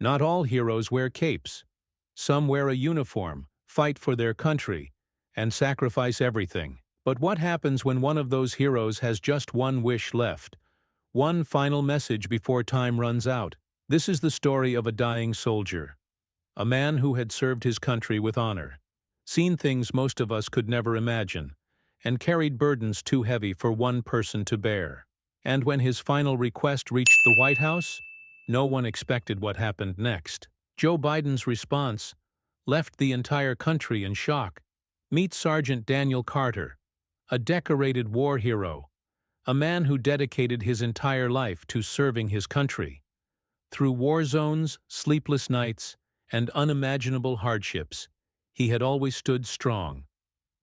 Not all heroes wear capes. Some wear a uniform, fight for their country, and sacrifice everything. But what happens when one of those heroes has just one wish left? One final message before time runs out. This is the story of a dying soldier. A man who had served his country with honor, seen things most of us could never imagine, and carried burdens too heavy for one person to bear. And when his final request reached the White House, no one expected what happened next. Joe Biden's response left the entire country in shock. Meet Sergeant Daniel Carter, a decorated war hero, a man who dedicated his entire life to serving his country. Through war zones, sleepless nights, and unimaginable hardships, he had always stood strong.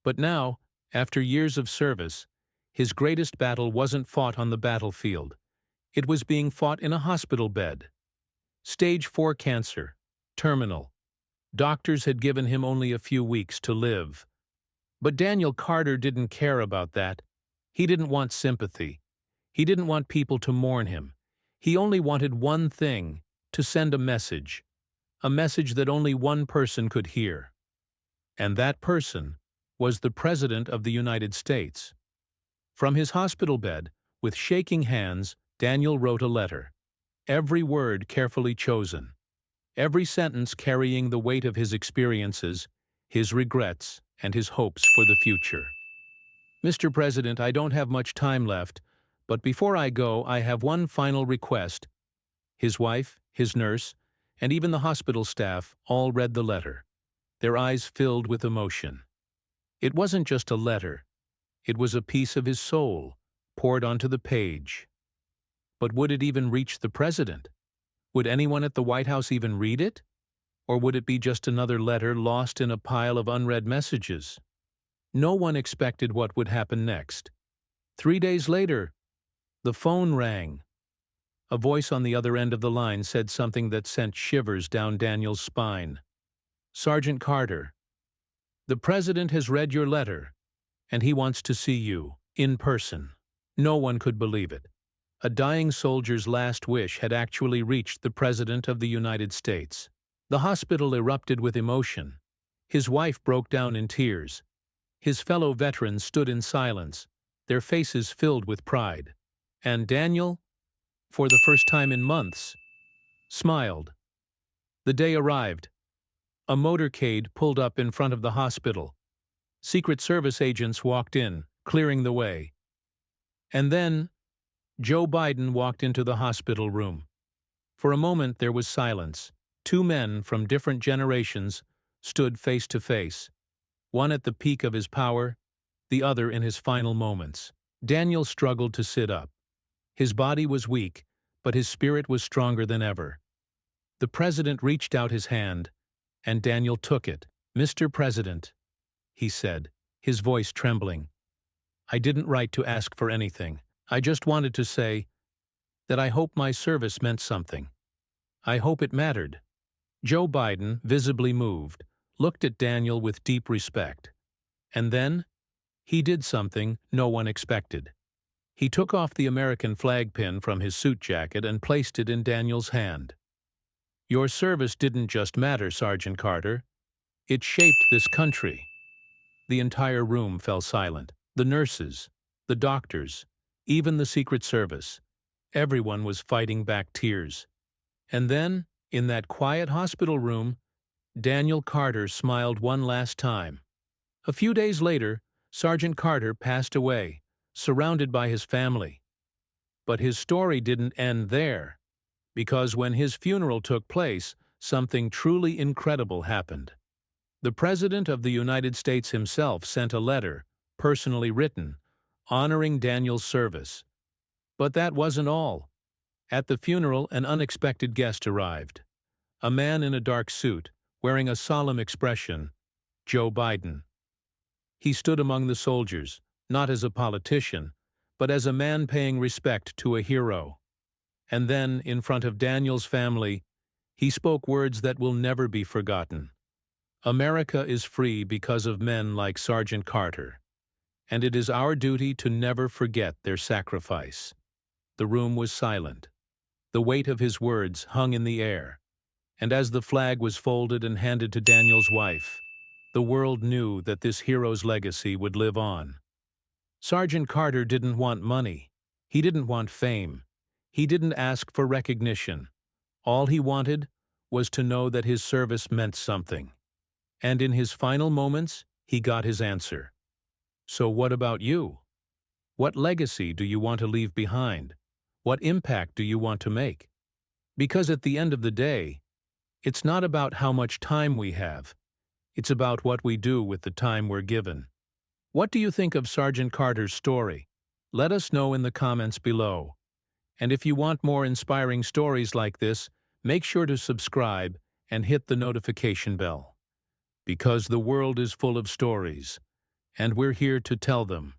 But now, after years of service, his greatest battle wasn't fought on the battlefield. It was being fought in a hospital bed. Stage 4 cancer, terminal. Doctors had given him only a few weeks to live. But Daniel Carter didn't care about that. He didn't want sympathy. He didn't want people to mourn him. He only wanted one thing: to send a message that only one person could hear. And that person was the President of the United States. From his hospital bed, with shaking hands, Daniel wrote a letter, every word carefully chosen, every sentence carrying the weight of his experiences, his regrets, and his hopes for the future. Mr. President, I don't have much time left, but before I go, I have one final request. His wife, his nurse, and even the hospital staff all read the letter, their eyes filled with emotion. It wasn't just a letter. It was a piece of his soul, poured onto the page. But would it even reach the president? Would anyone at the White House even read it? Or would it be just another letter lost in a pile of unread messages? No one expected what would happen next. 3 days later, the phone rang. A voice on the other end of the line said something that sent shivers down Daniel's spine. Sergeant Carter, the president has read your letter, and he wants to see you, in person. No one could believe it. A dying soldier's last wish had actually reached the President of the United States. The hospital erupted with emotion. His wife broke down in tears. His fellow veterans stood in silence, their faces filled with pride. And Daniel, for the first time in months, smiled. The day arrived. A motorcade pulled up in front of the hospital. Secret Service agents walked in, clearing the way. And then, Joe Biden walked into the hospital room. For a moment there was silence. Two men from different generations stood face to face, one at the peak of his power, the other in his final moments. Daniel struggled to sit up. His body was weak, but his spirit was stronger than ever. The president reached out his hand, and Daniel took it. "Mr. President," he said, his voice trembling, "I didn't write to ask for anything. I just wanted to say that I hope my service meant something. I hope it mattered." Joe Biden, visibly moved, looked at Daniel with deep respect. And then, he did something no one expected. He took off the American flag pin from his suit jacket and placed it in Daniel's hand. "Your service didn't just matter, Sergeant Carter. It shaped this country." The entire room fell silent. The nurses, the doctors, even the Secret Service. Everyone was fighting back tears. And then, in that quiet hospital room, Daniel Carter smiled one last time. A few days later, Sergeant Carter passed away, surrounded by his family. But his story didn't end there, because when his funeral took place, something truly incredible happened. The President of the United States himself sent a letter, personally written, honoring Daniel's service. But that wasn't all. At the funeral, an unexpected guest arrived. A man in a dark suit, wearing a solemn expression, Joe Biden. He stood among the soldiers, not as a politician, but as a man paying respect to a hero. And then, in front of Daniel's family, he spoke words that will never be forgotten. "America is free because of men like Sergeant Carter, and it is our duty to never forget their sacrifice." The room was silent. The weight of his words hung in the air, And as the flag was folded and handed to Daniel's wife, the world knew that this hero's legacy would live on. Sergeant Carter didn't want money. He didn't want fame. He didn't ask for recognition. All he wanted was to know that his service meant something. And in his final moments, he got his answer. So what about you? What legacy do you want to leave behind? What impact do you want to make? Because at the end of the day, it's not about how much time we have. It's about what we do with the time we're given. What do you think of Sergeant Carter's story? Let us know in the comments below. And if you want more inspiring stories like this, make sure to subscribe and hit the notification bell. Because the world is full of stories, and we're here to tell them.